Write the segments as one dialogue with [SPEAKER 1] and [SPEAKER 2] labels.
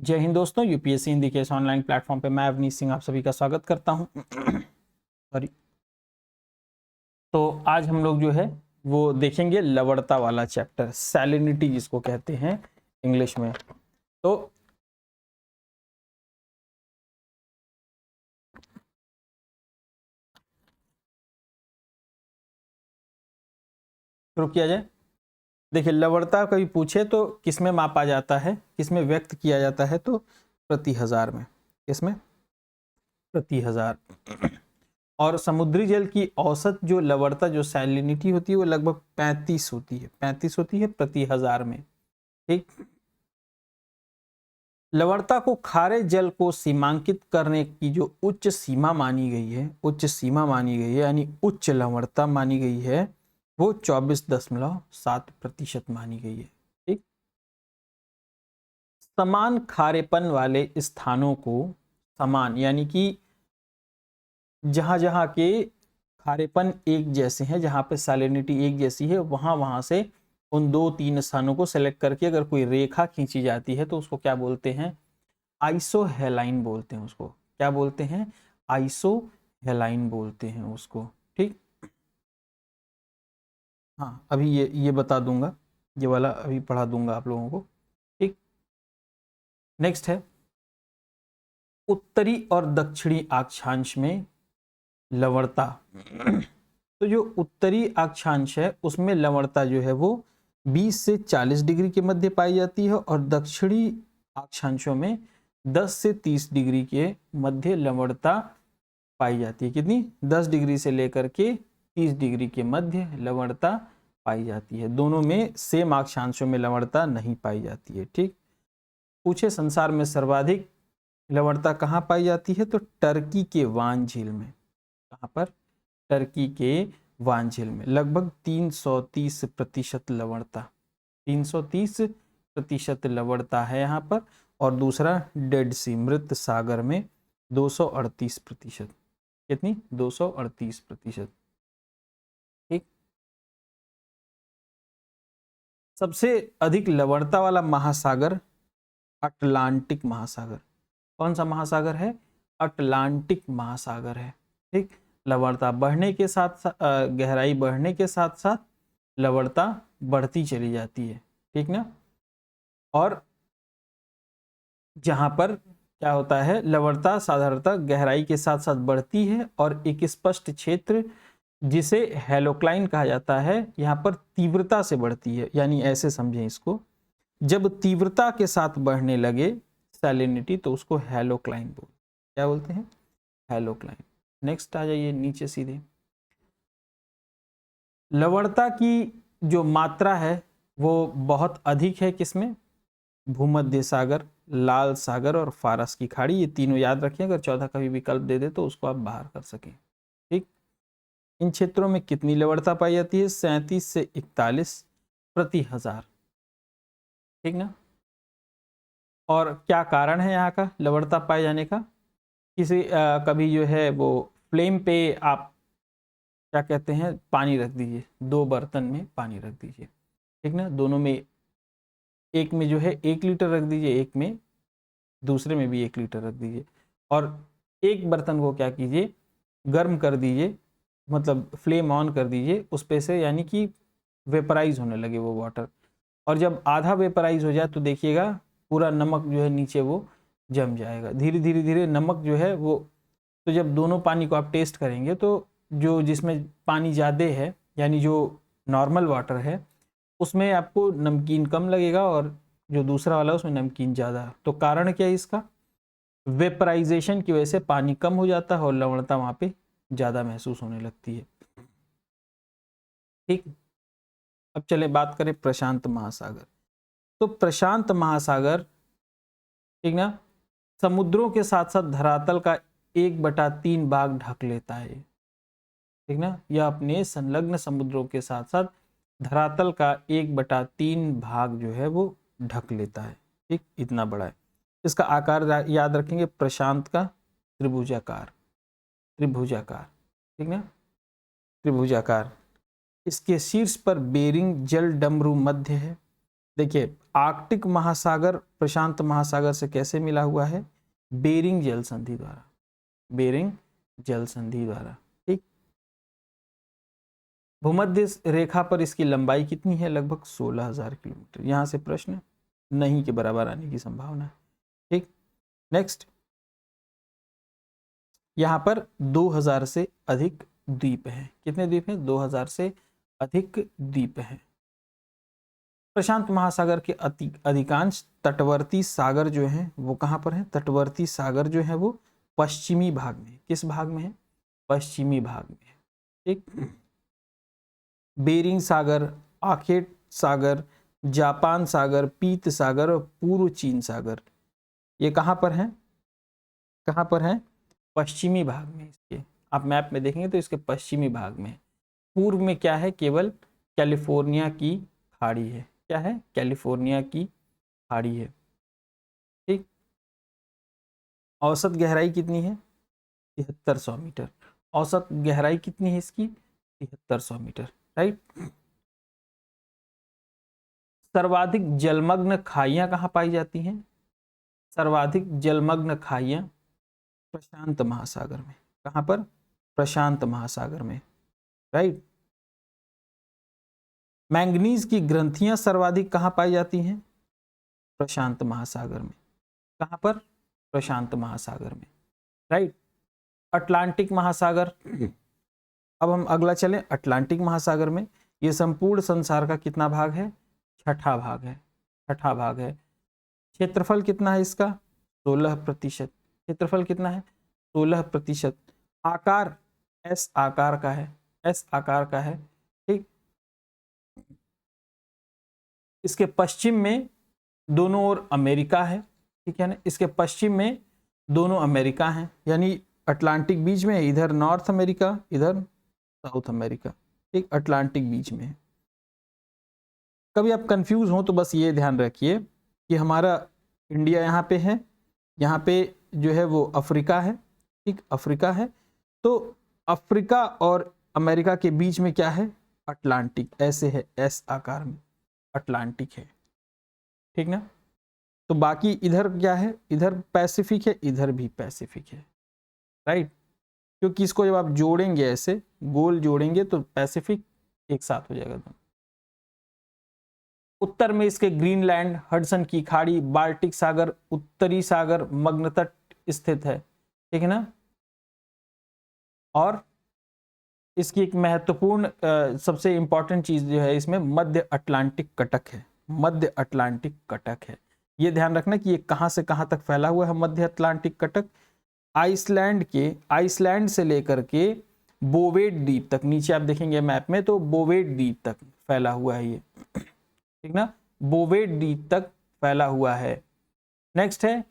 [SPEAKER 1] जय हिंद दोस्तों, यूपीएससी हिंदी के इस ऑनलाइन प्लेटफॉर्म पे मैं अवनीश सिंह आप सभी का स्वागत करता हूं। सॉरी। तो आज हम लोग जो है वो देखेंगे लवणता वाला चैप्टर, सैलिनिटी जिसको कहते हैं इंग्लिश में। तो शुरू किया जाए। देखिए, लवणता कभी पूछे तो किसमें मापा जाता है, किसमें व्यक्त किया जाता है, तो प्रति हजार में। किसमें? प्रति हजार। और समुद्री जल की औसत जो लवणता, जो सैलिनिटी होती है, वो लगभग 35 होती है। 35 होती है प्रति हजार में। ठीक। लवणता को खारे जल को सीमांकित करने की जो उच्च सीमा मानी गई है, उच्च सीमा मानी गई है, यानी उच्च लवणता मानी गई है, वो 24.7% मानी गई है। ठीक। समान खारेपन वाले स्थानों को, समान यानी कि जहां जहां के खारेपन एक जैसे हैं, जहां पे सैलिनिटी एक जैसी है, वहां वहां से उन 2-3 स्थानों को सेलेक्ट करके अगर कोई रेखा खींची जाती है तो उसको क्या बोलते हैं? आइसोहेलाइन बोलते हैं उसको। क्या बोलते हैं? आइसोहेलाइन बोलते हैं उसको। ठीक। हाँ, अभी ये बता दूंगा, ये वाला अभी पढ़ा दूंगा आप लोगों को। ठीक। नेक्स्ट है उत्तरी और दक्षिणी अक्षांश में लवणता। तो जो उत्तरी अक्षांश है उसमें लवणता जो है वो 20 से 40 डिग्री के मध्य पाई जाती है, और दक्षिणी अक्षांशों में 10 से 30 डिग्री के मध्य लवणता पाई जाती है। कितनी? 10 डिग्री से लेकर के 30 डिग्री के मध्य लवणता पाई जाती है। दोनों में सेम अक्षांशों में लवणता नहीं पाई जाती है। ठीक। पूछे संसार में सर्वाधिक लवणता कहाँ पाई जाती है, तो टर्की के वान झील में। कहाँ पर? टर्की के वान झील में लगभग 330% लवणता, 330% लवणता है यहाँ पर। और दूसरा डेड सी, मृत सागर में 238%। कितनी? 238%। ठीक। सबसे अधिक लवणता वाला महासागर अटलांटिक महासागर। कौन सा महासागर है? अटलांटिक महासागर है। ठीक। लवणता बढ़ने के साथ गहराई बढ़ने के साथ साथ लवणता बढ़ती चली जाती है। ठीक ना। और जहां पर क्या होता है, लवणता साधारणतः गहराई के साथ साथ बढ़ती है, और एक स्पष्ट क्षेत्र जिसे हेलोक्लाइन कहा जाता है, यहाँ पर तीव्रता से बढ़ती है। यानी ऐसे समझें इसको, जब तीव्रता के साथ बढ़ने लगे सैलिनिटी तो उसको हेलोक्लाइन बोलते। क्या बोलते हैं? हेलोक्लाइन। नेक्स्ट आ जाइए नीचे सीधे। लवणता की जो मात्रा है वो बहुत अधिक है किसमें? भूमध्य सागर, लाल सागर और फारस की खाड़ी। ये तीनों याद रखें, अगर चौथा कभी विकल्प दे दे तो उसको आप बाहर कर सकें। ठीक। इन क्षेत्रों में कितनी लवणता पाई जाती है? 37 से 41 प्रति हजार। ठीक ना। और क्या कारण है यहाँ का लवणता पाए जाने का? किसी कभी जो है वो फ्लेम पे आप क्या कहते हैं, पानी रख दीजिए, 2 बर्तन में पानी रख दीजिए। ठीक ना। दोनों में, एक में जो है 1 लीटर रख दीजिए, एक में दूसरे में भी 1 लीटर रख दीजिए, और एक बर्तन को क्या कीजिए, गर्म कर दीजिए, मतलब फ्लेम ऑन कर दीजिए उस पे से, यानी कि वेपराइज होने लगे वो वाटर। और जब आधा वेपराइज हो जाए तो देखिएगा पूरा नमक जो है नीचे वो जम जाएगा। धीरे धीरे धीरे नमक जो है वो, तो जब दोनों पानी को आप टेस्ट करेंगे तो जो जिसमें पानी ज़्यादा है, यानी जो नॉर्मल वाटर है, उसमें आपको नमकीन कम लगेगा, और जो दूसरा वाला है उसमें नमकीन ज़्यादा। तो कारण क्या है इसका? वेपराइजेशन की वजह से पानी कम हो जाता है और लवणता वहाँ पे ज़्यादा महसूस होने लगती है। ठीक। अब चले बात करें प्रशांत महासागर। तो प्रशांत महासागर, ठीक ना, समुद्रों के साथ साथ धरातल का 1/3 भाग ढक लेता है। ठीक ना। यह अपने संलग्न समुद्रों के साथ साथ धरातल का 1/3 भाग जो है वो ढक लेता है। ठीक, इतना बड़ा है। इसका आकार याद रखेंगे, प्रशांत का त्रिभुजाकार। त्रिभुजाकार। ठीक ना। त्रिभुजाकार। इसके शीर्ष पर बेरिंग जल डमरू मध्य है। देखिए, आर्कटिक महासागर प्रशांत महासागर से कैसे मिला हुआ है? बेरिंग जल संधि द्वारा, बेरिंग जल संधि द्वारा। ठीक, भूमध्य रेखा पर इसकी लंबाई कितनी है? लगभग 16,000 किलोमीटर। यहां से प्रश्न नहीं के बराबर आने की संभावना है। ठीक, नेक्स्ट, यहां पर 2000 से अधिक द्वीप हैं। कितने द्वीप हैं? 2000 से अधिक द्वीप हैं। प्रशांत महासागर के अधिकांश तटवर्ती सागर जो हैं वो कहां पर हैं? तटवर्ती सागर जो है वो पश्चिमी भाग में। किस भाग में है? पश्चिमी भाग में है। ठीक, बेरिंग सागर, आखेट सागर, जापान सागर, पीत सागर और पूर्व चीन सागर, ये कहां पर हैं? कहां पर हैं? पश्चिमी भाग में। इसके आप मैप में देखेंगे तो इसके पश्चिमी भाग में। पूर्व में क्या है? केवल कैलिफोर्निया की खाड़ी है। क्या है? कैलिफोर्निया की खाड़ी है। ठीक, औसत गहराई कितनी है? 7300 मीटर। औसत गहराई कितनी है इसकी? 7300 मीटर। राइट, सर्वाधिक जलमग्न खाइयां कहां पाई जाती हैं? सर्वाधिक जलमग्न खाइयां प्रशांत महासागर में। कहां पर? प्रशांत महासागर में। राइट, मैंगनीज की ग्रंथियां सर्वाधिक कहां पाई जाती हैं? प्रशांत महासागर में। कहां पर? प्रशांत महासागर में। राइट, अटलांटिक महासागर। अब हम अगला चलें अटलांटिक महासागर में। यह संपूर्ण संसार का कितना भाग है? छठा भाग है। छठा भाग है। क्षेत्रफल कितना है इसका? 16%। क्षेत्रफल कितना है? 16%। आकार एस आकार का है। एस आकार का है। ठीक, इसके पश्चिम में दोनों ओर अमेरिका है। ठीक है ना, इसके पश्चिम में दोनों अमेरिका हैं, यानी अटलांटिक बीच में है। इधर नॉर्थ अमेरिका, इधर साउथ अमेरिका। ठीक, अटलांटिक बीच में है। कभी आप कंफ्यूज हो तो बस ये ध्यान रखिए कि हमारा इंडिया यहाँ पे है, यहाँ पे जो है वो अफ्रीका है। ठीक, अफ्रीका है, तो अफ्रीका और अमेरिका के बीच में क्या है? अटलांटिक। ऐसे है, एस आकार में अटलांटिक है। ठीक ना, तो बाकी इधर क्या है? इधर पैसिफिक है, इधर भी पैसिफिक है। राइट, क्योंकि इसको जब आप जोड़ेंगे ऐसे गोल जोड़ेंगे तो पैसिफिक एक साथ हो जाएगा। उत्तर में इसके ग्रीनलैंड, हडसन की खाड़ी, बाल्टिक सागर, उत्तरी सागर, मग्न तट स्थित है। ठीक है ना, और इसकी एक महत्वपूर्ण सबसे इंपॉर्टेंट चीज जो है इसमें मध्य अटलांटिक कटक है। मध्य अटलांटिक कटक है। ये ध्यान रखना कि ये कहां से कहां तक फैला हुआ है मध्य अटलांटिक कटक? आइसलैंड से लेकर के बोवेड द्वीप तक, नीचे आप देखेंगे मैप में तो बोवेड द्वीप तक फैला हुआ है ये। ठीक ना, बोवेड द्वीप तक फैला हुआ है। नेक्स्ट है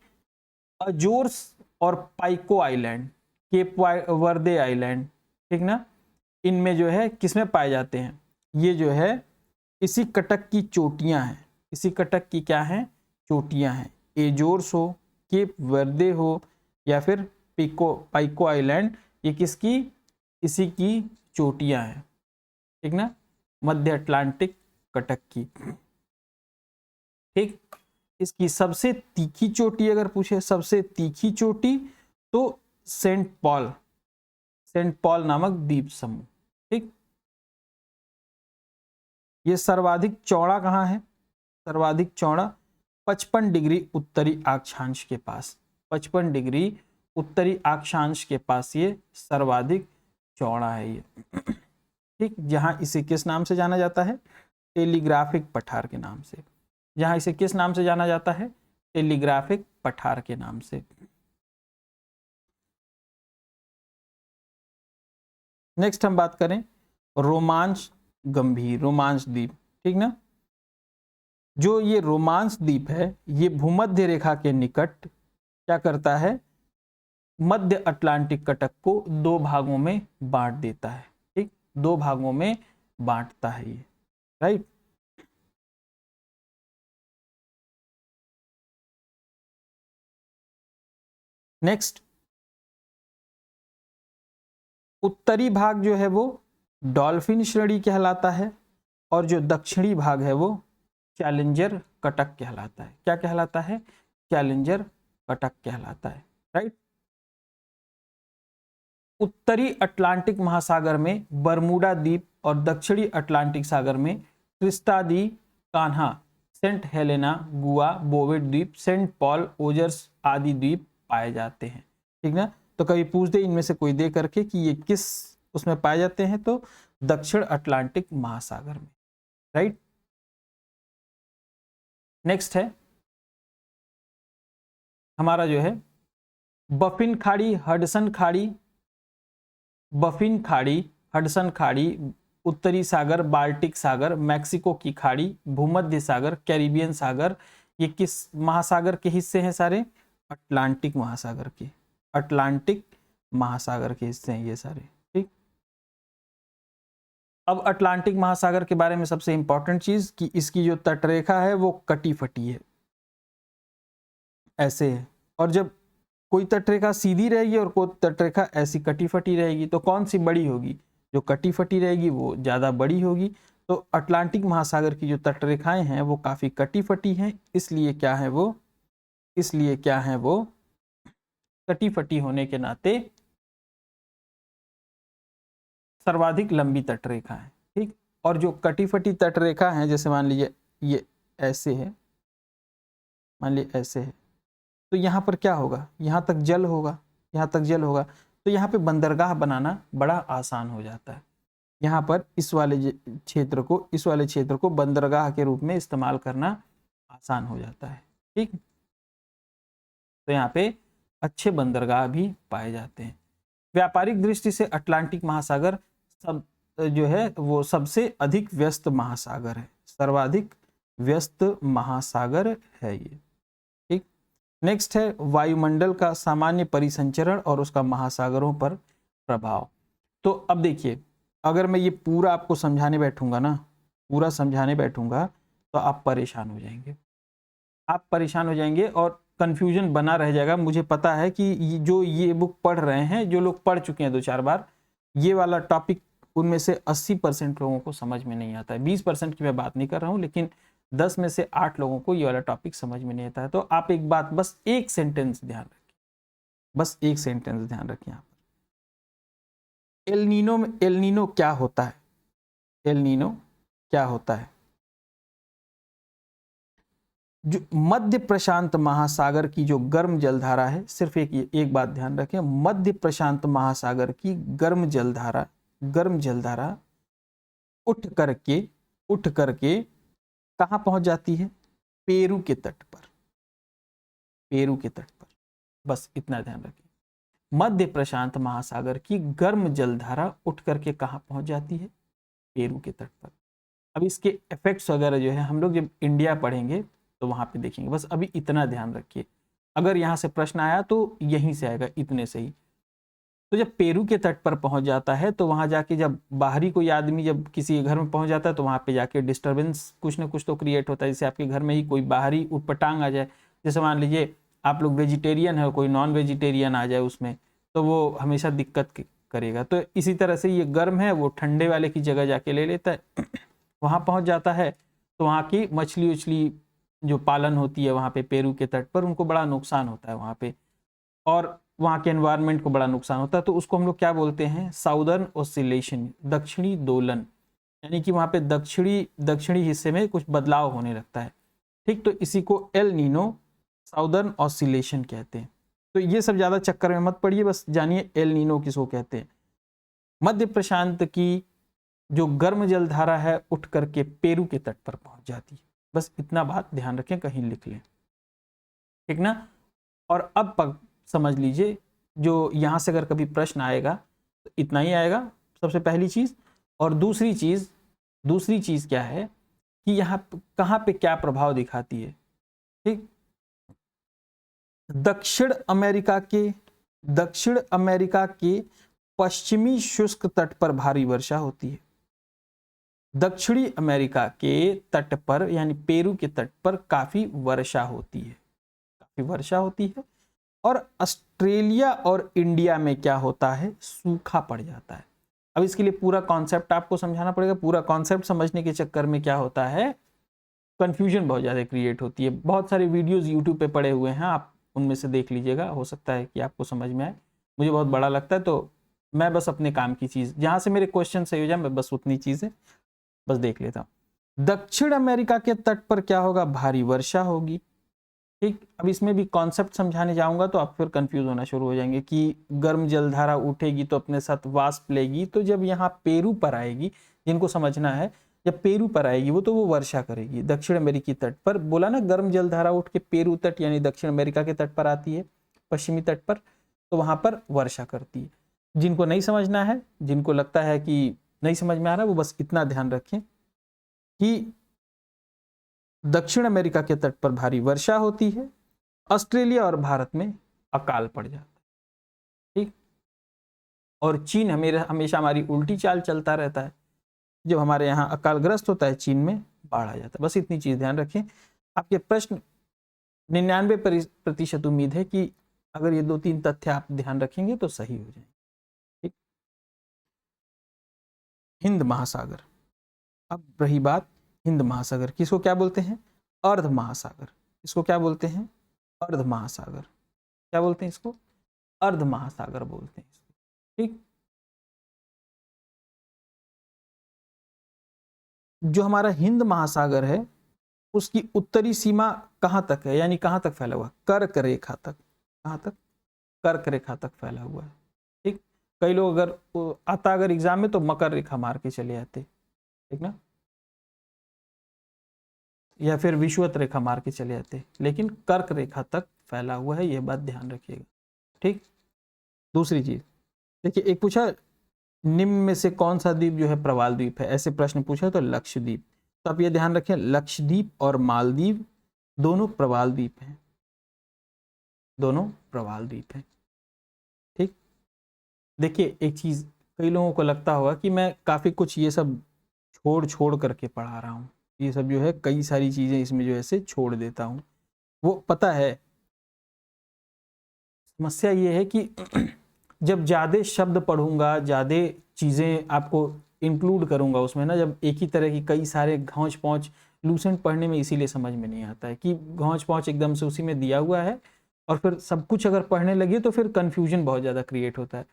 [SPEAKER 1] अजोर्स और पाइको आइलैंड, केप वर्दे आइलैंड। ठीक ना, इनमें जो है किसमें पाए जाते हैं? ये जो है इसी कटक की चोटियां हैं। इसी कटक की क्या है? चोटियां हैं। एजोर्स हो, केप वर्दे हो या फिर पाइको आइलैंड, ये किसकी? इसी की चोटियां हैं। ठीक ना, मध्य अटलांटिक कटक की। ठीक, इसकी सबसे तीखी चोटी अगर पूछे, सबसे तीखी चोटी, तो सेंट पॉल नामक द्वीप समूह। ठीक, ये सर्वाधिक चौड़ा कहां है? सर्वाधिक चौड़ा 55 डिग्री उत्तरी अक्षांश के पास। 55 डिग्री उत्तरी अक्षांश के पास ये सर्वाधिक चौड़ा है ये। ठीक, जहां इसे किस नाम से जाना जाता है? टेलीग्राफिक पठार के नाम से। जहां इसे किस नाम से जाना जाता है? टेलीग्राफिक पठार के नाम से। नेक्स्ट हम बात करें रोमांच द्वीप। ठीक ना, जो ये रोमांच द्वीप है ये भूमध्य रेखा के निकट क्या करता है? मध्य अटलांटिक कटक को दो भागों में बांट देता है। ठीक, दो भागों में बांटता है ये। राइट, नेक्स्ट उत्तरी भाग जो है वो डॉल्फिन श्रेणी कहलाता है और जो दक्षिणी भाग है वो चैलेंजर कटक कहलाता है। क्या कहलाता है? चैलेंजर कटक कहलाता है, राइट। उत्तरी अटलांटिक महासागर में बरमूडा द्वीप और दक्षिणी अटलांटिक सागर में क्रिस्टा दी कान्हा, सेंट हेलेना, गुआ, बोवेट द्वीप, सेंट पॉल, ओजर्स आदि द्वीप पाए जाते हैं, ठीक ना। तो कभी पूछ दे इनमें से कोई दे करके कि ये किस उसमें पाए जाते हैं, तो दक्षिण अटलांटिक महासागर में, राइट। नेक्स्ट है हमारा जो है बफिन खाड़ी, हडसन खाड़ी, बफिन खाड़ी, हडसन खाड़ी, उत्तरी सागर, बाल्टिक सागर, मैक्सिको की खाड़ी, भूमध्य सागर, कैरिबियन सागर, ये किस महासागर के हिस्से हैं? सारे अटलांटिक महासागर के, अटलांटिक महासागर के हिस्से हैं ये सारे, ठीक। अब अटलांटिक महासागर के बारे में सबसे इंपॉर्टेंट चीज कि इसकी जो तटरेखा है वो कटी फटी है, ऐसे है। और जब कोई तटरेखा सीधी रहेगी और कोई तटरेखा ऐसी कटी फटी रहेगी, तो कौन सी बड़ी होगी? जो कटी फटी रहेगी वो ज्यादा बड़ी होगी। तो अटलांटिक महासागर की जो तटरेखाएं हैं वो काफी कटी फटी हैं, इसलिए क्या है वो, इसलिए क्या है वो कटी फटी होने के नाते सर्वाधिक लंबी तटरेखा है, ठीक। और जो कटी फटी तटरेखा है, जैसे मान लीजिए ये ऐसे है, मान लीजिए ऐसे है, तो यहाँ पर क्या होगा? यहाँ तक जल होगा, यहाँ तक जल होगा, तो यहाँ पे बंदरगाह बनाना बड़ा आसान हो जाता है। यहाँ पर इस वाले क्षेत्र को, इस वाले क्षेत्र को बंदरगाह के रूप में इस्तेमाल करना आसान हो जाता है, ठीक। तो यहाँ पे अच्छे बंदरगाह भी पाए जाते हैं। व्यापारिक दृष्टि से अटलांटिक महासागर सब जो है वो सबसे अधिक व्यस्त महासागर है, सर्वाधिक व्यस्त महासागर है ये, ठीक। नेक्स्ट है वायुमंडल का सामान्य परिसंचरण और उसका महासागरों पर प्रभाव। तो अब देखिए, अगर मैं ये पूरा आपको समझाने बैठूंगा ना, पूरा समझाने बैठूंगा, तो आप परेशान हो जाएंगे, आप परेशान हो जाएंगे और कंफ्यूजन बना रह जाएगा। मुझे पता है कि जो ये बुक पढ़ रहे हैं, जो लोग पढ़ चुके हैं 2-4 बार, ये वाला टॉपिक उनमें से 80% लोगों को समझ में नहीं आता है। 20% की मैं बात नहीं कर रहा हूँ, लेकिन 10 में से 8 लोगों को ये वाला टॉपिक समझ में नहीं आता है। तो आप एक बात, बस एक सेंटेंस ध्यान रखिए, बस एक सेंटेंस ध्यान रखिए। यहाँ पर एल नीनो में, एल नीनो क्या होता है? एल नीनो क्या होता है? जो मध्य प्रशांत महासागर की जो गर्म जलधारा है, सिर्फ एक बात ध्यान रखें, मध्य प्रशांत महासागर की गर्म जलधारा उठ करके कहां पहुंच जाती है? पेरू के तट पर, पेरू के तट पर। बस इतना ध्यान रखें, मध्य प्रशांत महासागर की गर्म जलधारा उठ करके कहां पहुंच जाती है? पेरू के तट पर। अब इसके इफेक्ट्स वगैरह जो है हम लोग जब इंडिया पढ़ेंगे तो वहां पे देखेंगे। बस अभी इतना ध्यान रखिए, अगर यहाँ से प्रश्न आया तो यहीं से आएगा, इतने से ही। तो जब पेरू के तट पर पहुंच जाता है, तो वहां जाके जब बाहरी कोई आदमी जब किसी घर में पहुंच जाता है, तो वहां पे जाके डिस्टर्बेंस कुछ ना कुछ तो क्रिएट होता है। जैसे आपके घर में ही कोई बाहरी उटपटांग आ जाए, जैसे मान लीजिए आप लोग वेजिटेरियन है, कोई नॉन वेजिटेरियन आ जाए उसमें, तो वो हमेशा दिक्कत करेगा। तो इसी तरह से ये गर्म है, वो ठंडे वाले की जगह जाके ले लेता है, वहां पहुंच जाता है, तो वहां की मछली उछली जो पालन होती है वहां पे पेरू के तट पर, उनको बड़ा नुकसान होता है वहां पे, और वहां के एनवायरनमेंट को बड़ा नुकसान होता है। तो उसको हम लोग क्या बोलते हैं? साउदर्न ऑसिलेशन, दक्षिणी दोलन, यानी कि वहां पे दक्षिणी हिस्से में कुछ बदलाव होने लगता है, ठीक। तो इसी को एल नीनो, साउदर्न ऑसिलेशन कहते हैं। तो ये सब ज्यादा चक्कर में मत पड़िए, बस जानिए एल नीनो किसको कहते हैं। मध्य प्रशांत की जो गर्म जलधारा है उठ करके पेरू के तट पर पहुंच जाती है। बस इतना बात ध्यान रखें, कहीं लिख लें, ठीक ना। और अब समझ लीजिए, जो यहां से अगर कभी प्रश्न आएगा तो इतना ही आएगा, सबसे पहली चीज। और दूसरी चीज क्या है कि यहाँ कहां पे क्या प्रभाव दिखाती है, ठीक। दक्षिण अमेरिका के पश्चिमी शुष्क तट पर भारी वर्षा होती है। दक्षिणी अमेरिका के तट पर यानी पेरू के तट पर काफी वर्षा होती है, और ऑस्ट्रेलिया और इंडिया में क्या होता है? सूखा पड़ जाता है। अब इसके लिए पूरा कॉन्सेप्ट आपको समझाना पड़ेगा। पूरा कॉन्सेप्ट समझने के चक्कर में क्या होता है, कन्फ्यूजन बहुत ज़्यादा क्रिएट होती है। बहुत सारे वीडियोज़ यूट्यूब पे पड़े हुए हैं, आप उनमें से देख लीजिएगा, हो सकता है कि आपको समझ में आए। मुझे बहुत बड़ा लगता है तो मैं बस अपने काम की चीज़, जहाँ से मेरे क्वेश्चन सही हो जाए मैं बस उतनी चीज़ें बस देख लेता हूँ। दक्षिण अमेरिका के तट पर क्या होगा? भारी वर्षा होगी। ठीक, अब इसमें भी कॉन्सेप्ट समझाने जाऊंगा तो आप फिर कंफ्यूज होना शुरू हो जाएंगे कि गर्म जलधारा उठेगी तो अपने साथ वाष्प लेगी, तो जब यहाँ पेरू पर आएगी, जिनको समझना है, जब पेरू पर आएगी वो तो वो वर्षा करेगी। दक्षिण अमेरिकी तट पर बोला ना, गर्म जलधारा उठ के पेरू तट यानी दक्षिण अमेरिका के तट पर आती है, पश्चिमी तट पर, तो वहां पर वर्षा करती है। जिनको नहीं समझना है, जिनको लगता है कि नहीं समझ में आ रहा, वो बस इतना ध्यान रखें कि दक्षिण अमेरिका के तट पर भारी वर्षा होती है, ऑस्ट्रेलिया और भारत में अकाल पड़ जाता है। ठीक, और चीन हमेशा हमारी उल्टी चाल चलता रहता है। जब हमारे यहाँ अकालग्रस्त होता है, चीन में बाढ़ आ जाता है। बस इतनी चीज ध्यान रखें। आपके प्रश्न 99% उम्मीद है कि अगर ये 2-3 तथ्य आप ध्यान रखेंगे तो सही हो जाएंगे। ठीक, हिंद महासागर। अब रही बात हिंद महासागर, किसको क्या बोलते हैं? अर्ध महासागर। इसको क्या बोलते हैं? अर्ध महासागर। क्या बोलते हैं इसको? अर्ध महासागर बोलते हैं इसको। ठीक, जो हमारा हिंद महासागर है उसकी उत्तरी सीमा कहां तक है, यानी कहां तक फैला हुआ? कर्क रेखा तक। कहां तक? कर्क रेखा तक फैला हुआ है। ठीक, कई लोग अगर आता अगर एग्जाम में तो मकर रेखा मार के चले आते, ठीक ना, या फिर विषुवत रेखा मार के चले जाते, लेकिन कर्क रेखा तक फैला हुआ है, यह बात ध्यान रखिएगा। ठीक, दूसरी चीज देखिए, एक पूछा निम्न में से कौन सा द्वीप जो है प्रवाल द्वीप है, ऐसे प्रश्न पूछा तो लक्षद्वीप। तो आप ये ध्यान रखें, लक्षद्वीप और मालदीव दोनों प्रवाल द्वीप हैं, दोनों प्रवाल द्वीप हैं। ठीक, देखिए एक चीज, कई लोगों को लगता होगा कि मैं काफी कुछ ये सब छोड़ छोड़ करके पढ़ा रहा हूँ, ये सब जो है कई सारी चीजें इसमें जो है छोड़ देता हूँ। वो पता है, समस्या ये है कि जब ज़्यादा शब्द पढ़ूंगा, ज़्यादा चीज़ें आपको इंक्लूड करूंगा उसमें ना, जब एक ही तरह की कई सारे घौंच पौंच लूसेंट पढ़ने में इसीलिए समझ में नहीं आता है कि घौंच पौंच एकदम से उसी में दिया हुआ है, और फिर सब कुछ अगर पढ़ने लगे तो फिर कन्फ्यूजन बहुत ज़्यादा क्रिएट होता है।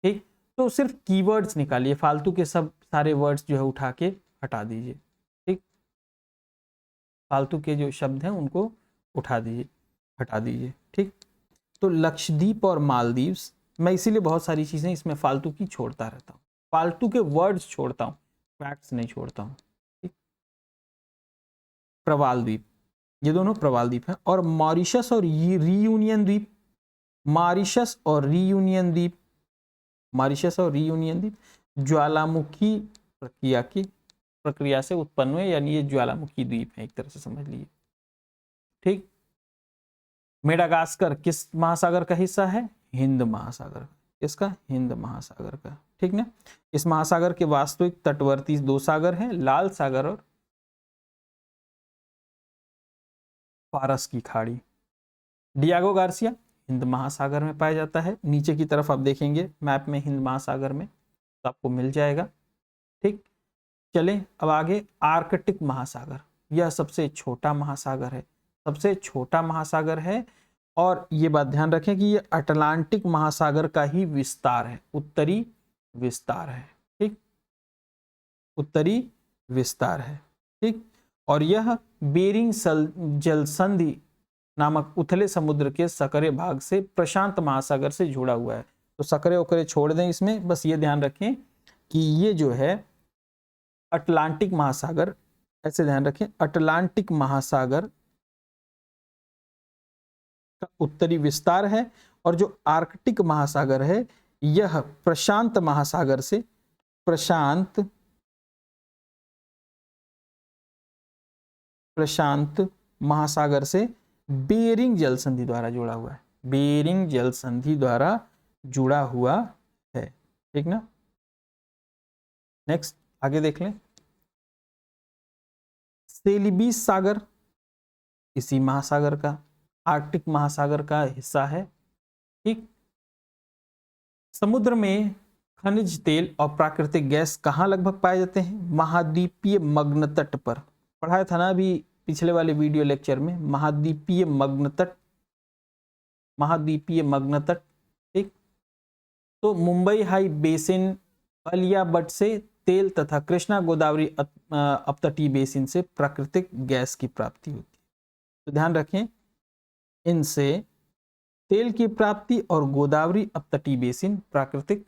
[SPEAKER 1] ठीक, तो सिर्फ कीवर्ड्स निकालिए, फालतू के सब सारे वर्ड्स जो है उठा के हटा दीजिए। ठीक, फालतू के जो शब्द हैं उनको उठा दीजिए, हटा दीजिए। ठीक, तो लक्षद्वीप और मालदीव, मैं इसीलिए बहुत सारी चीजें इसमें फालतू की छोड़ता रहता हूँ, फालतू के वर्ड्स छोड़ता हूँ, फैक्ट्स नहीं छोड़ता हूँ। ठीक, प्रवाल द्वीप, ये दोनों प्रवाल द्वीप हैं। और मॉरिशस और रीयूनियन द्वीप, मॉरिशस और रीयूनियन द्वीप, मॉरिशस और रीयूनियन द्वीप ज्वालामुखी प्रक्रिया से उत्पन्न हुए, यानी ये ज्वालामुखी द्वीप है, एक तरह से समझ लीजिए। ठीक, मेडागास्कर किस महासागर का हिस्सा है? हिंद महासागर। इसका हिंद महासागर का। ठीक ना, इस महासागर के वास्तविक तटवर्ती 2 सागर हैं, लाल सागर और फारस की खाड़ी। डियागो गार्सिया हिंद महासागर में पाया जाता है। नीचे की तरफ आप देखेंगे मैप में हिंद महासागर में, तो आपको मिल जाएगा। ठीक, चलें अब आगे। आर्कटिक महासागर, यह सबसे छोटा महासागर है, सबसे छोटा महासागर है, और ये बात ध्यान रखें कि ये अटलांटिक महासागर का ही विस्तार है, उत्तरी विस्तार है। ठीक, उत्तरी विस्तार है। ठीक, और यह बेरिंग जलसंधि नामक उथले समुद्र के सकरे भाग से प्रशांत महासागर से जुड़ा हुआ है। तो सकरे उकरे छोड़ दें इसमें, बस ये ध्यान रखें कि ये जो है अटलांटिक महासागर, ऐसे ध्यान रखें, अटलांटिक महासागर का उत्तरी विस्तार है, और जो आर्कटिक महासागर है यह प्रशांत महासागर से, प्रशांत महासागर से बेरिंग जल संधि द्वारा जुड़ा हुआ है, बेरिंग जल संधि द्वारा जुड़ा हुआ है। ठीक ना, नेक्स्ट आगे देख लें। सेलिबीस सागर इसी महासागर का, आर्कटिक महासागर का हिस्सा है। ठीक, समुद्र में खनिज तेल और प्राकृतिक गैस कहाँ लगभग पाए जाते हैं? महाद्वीपीय मग्न तट पर। पढ़ाया था ना अभी पिछले वाले वीडियो लेक्चर में महाद्वीपीय मग्न तट, ठीक। तो मुंबई हाई बेसिन, अलियाबट से तेल तथा कृष्णा गोदावरी अपतटीय बेसिन से प्राकृतिक गैस की प्राप्ति होती है। तो ध्यान रखें, इनसे तेल की प्राप्ति और गोदावरी अपतटीय बेसिन प्राकृतिक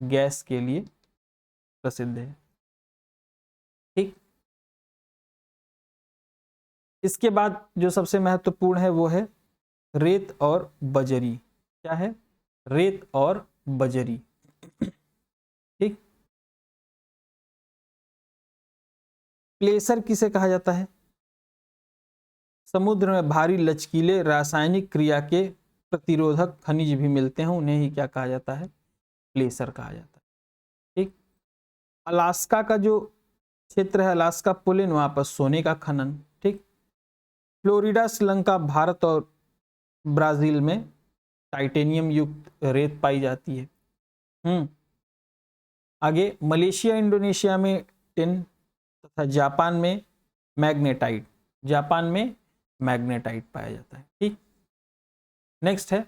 [SPEAKER 1] गैस के लिए प्रसिद्ध है, ठीक। इसके बाद जो सबसे महत्वपूर्ण है वो है रेत और बजरी। क्या है? रेत और बजरी, ठीक। प्लेसर किसे कहा जाता है? समुद्र में भारी लचकीले रासायनिक क्रिया के प्रतिरोधक खनिज भी मिलते हैं, उन्हें ही क्या कहा जाता है? प्लेसर कहा जाता है, ठीक। अलास्का का जो क्षेत्र है, अलास्का पुलिन, वहां पर सोने का खनन, ठीक। फ्लोरिडा, श्रीलंका, भारत और ब्राजील में टाइटेनियम युक्त रेत पाई जाती है। आगे मलेशिया, इंडोनेशिया में टिन तथा जापान में मैग्नेटाइट पाया जाता है, ठीक। नेक्स्ट है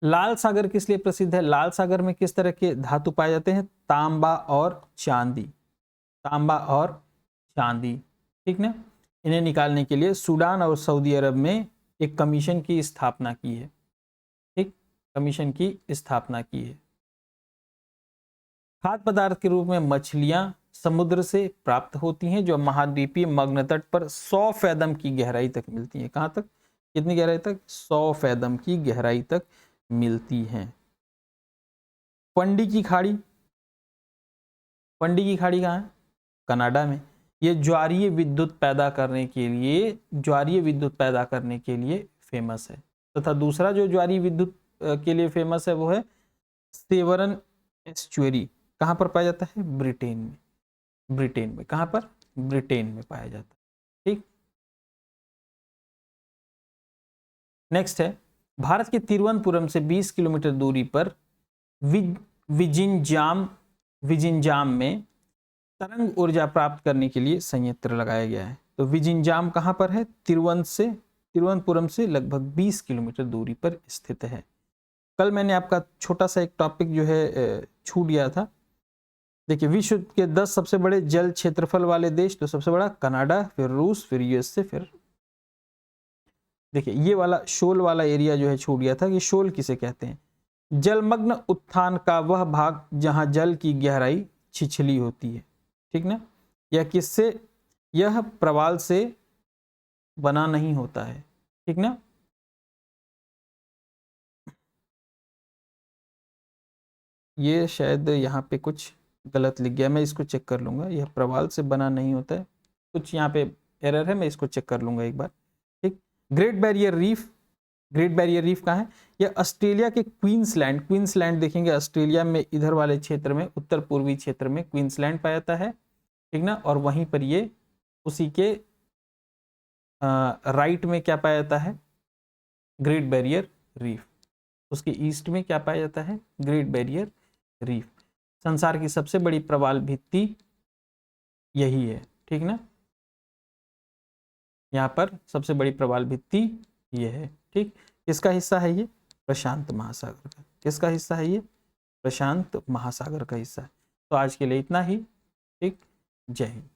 [SPEAKER 1] लाल सागर किस लिए प्रसिद्ध है? लाल सागर में किस तरह के धातु पाए जाते हैं? तांबा और चांदी, ठीक ना। इन्हें निकालने के लिए सूडान और सऊदी अरब में एक कमीशन की स्थापना की है, ठीक। कमीशन की स्थापना की है। खाद्य पदार्थ के रूप में मछलियां समुद्र से प्राप्त होती हैं, जो महाद्वीपीय मग्न तट पर 100 फैदम की गहराई तक मिलती हैं। कहां तक? कितनी गहराई तक? 100 फैदम की गहराई तक मिलती हैं। पंडी की खाड़ी कहाँ है? कनाडा में। ये ज्वारीय विद्युत पैदा करने के लिए फेमस है। तथा दूसरा जो ज्वारीय विद्युत के लिए फेमस है वो है सेवरन एस्चुअरी। कहां पर पाया जाता है? ब्रिटेन में। कहां पर? ब्रिटेन में पाया जाता है, ठीक। नेक्स्ट है भारत के तिरुवनंतपुरम से 20 किलोमीटर दूरी पर विजिंजाम में तरंग ऊर्जा प्राप्त करने के लिए संयंत्र लगाया गया है। तो विजिंजाम कहां पर है? तिरुवनंतपुरम से लगभग 20 किलोमीटर दूरी पर स्थित है। कल मैंने आपका छोटा सा एक टॉपिक जो है छूट गया था। देखिए, विश्व के 10 सबसे बड़े जल क्षेत्रफल वाले देश, तो सबसे बड़ा कनाडा, फिर रूस, फिर यूएसए, फिर देखिए ये वाला शोल वाला एरिया जो है छूट गया था कि शोल किसे कहते हैं? जलमग्न उत्थान का वह भाग जहां जल की गहराई छिछली होती है, ठीक ना। यह प्रवाल से बना नहीं होता है, ठीक ना। ये शायद यहाँ पे कुछ गलत लिख गया, मैं इसको चेक कर लूंगा। यह प्रवाल से बना नहीं होता है, कुछ यहाँ पे एरर है, मैं इसको चेक कर लूंगा एक बार, ठीक। ग्रेट बैरियर रीफ कहाँ है? यह ऑस्ट्रेलिया के क्वींसलैंड देखेंगे, ऑस्ट्रेलिया में इधर वाले क्षेत्र में, उत्तर पूर्वी क्षेत्र में क्वींसलैंड पाया जाता है, ठीक ना। और वहीं पर ये उसी के राइट में क्या पाया जाता है? Great barrier reef. उसके ईस्ट में क्या पाया जाता है? Great barrier reef. संसार की सबसे बड़ी प्रवाल भित्ति यही है, ठीक ना। यहाँ पर सबसे बड़ी प्रवाल भित्ति ये है, ठीक। किसका हिस्सा है ये? प्रशांत महासागर का। किसका हिस्सा है ये? प्रशांत महासागर का हिस्सा है। तो आज के लिए इतना ही, ठीक। जय हिंद।